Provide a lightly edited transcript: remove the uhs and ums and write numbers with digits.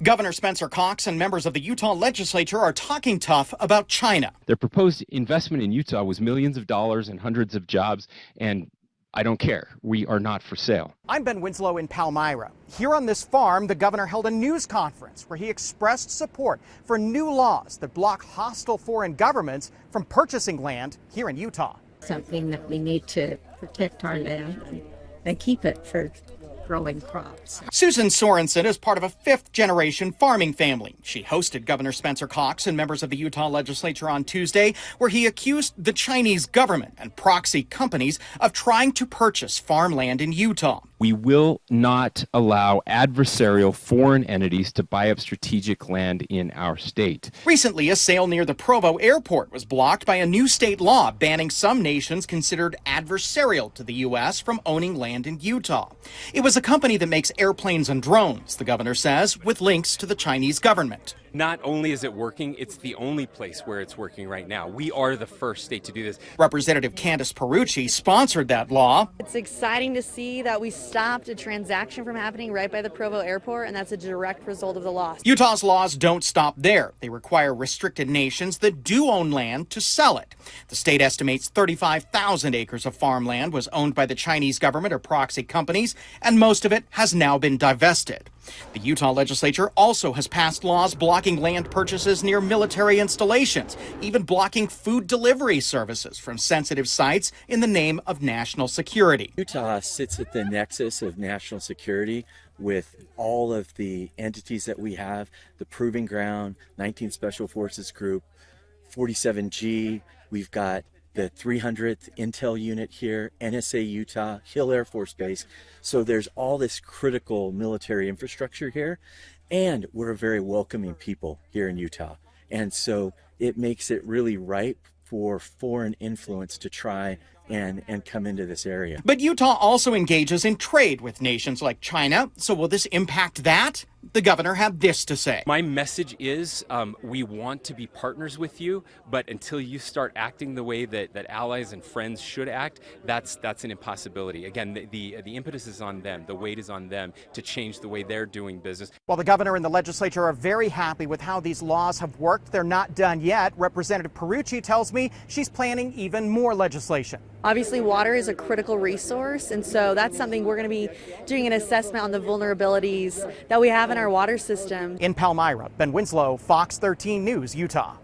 Governor Spencer Cox and members of the Utah legislature are talking tough about China. Their proposed investment in Utah was millions of dollars and hundreds of jobs, and I don't care. We are not for sale. I'm Ben Winslow in Palmyra. Here on this farm, the governor held a news conference where he expressed support for new laws that block hostile foreign governments from purchasing land here in Utah. Something that we need to protect our land and keep it for growing crops. Susan Sorensen is part of a fifth-generation farming family. She hosted Governor Spencer Cox and members of the Utah legislature on Tuesday, where he accused the Chinese government and proxy companies of trying to purchase farmland in Utah. We will not allow adversarial foreign entities to buy up strategic land in our state. Recently, a sale near the Provo airport was blocked by a new state law banning some nations considered adversarial to the U.S. from owning land in Utah. It was a company that makes airplanes and drones, the governor says, with links to the Chinese government. Not only is it working, it's the only place where it's working right now. We are the first state to do this. Representative Candace Perucci sponsored that law. It's exciting to see that we stopped a transaction from happening right by the Provo airport, and that's a direct result of the law. Utah's laws don't stop there. They require restricted nations that do own land to sell it. The state estimates 35,000 acres of farmland was owned by the Chinese government or proxy companies, and most of it has now been divested. The Utah legislature also has passed laws blocking land purchases near military installations, even blocking food delivery services from sensitive sites in the name of national security. Utah sits at the nexus of national security with all of the entities that we have, the Proving Ground, 19th Special Forces Group, 47G, we've got the 300th Intel unit here, NSA Utah, Hill Air Force Base. So there's all this critical military infrastructure here, and we're a very welcoming people here in Utah. And so it makes it really ripe for foreign influence to try and come into this area. But Utah also engages in trade with nations like China. So will this impact that? The governor had this to say. My message is we want to be partners with you, but until you start acting the way that allies and friends should act, that's an impossibility. Again, the impetus is on them. The weight is on them to change the way they're doing business. While the governor and the legislature are very happy with how these laws have worked, they're not done yet. Representative Perucci tells me she's planning even more legislation. Obviously, water is a critical resource, and so that's something we're going to be doing an assessment on the vulnerabilities that we have in our water system. In Palmyra, Ben Winslow, Fox 13 News, Utah.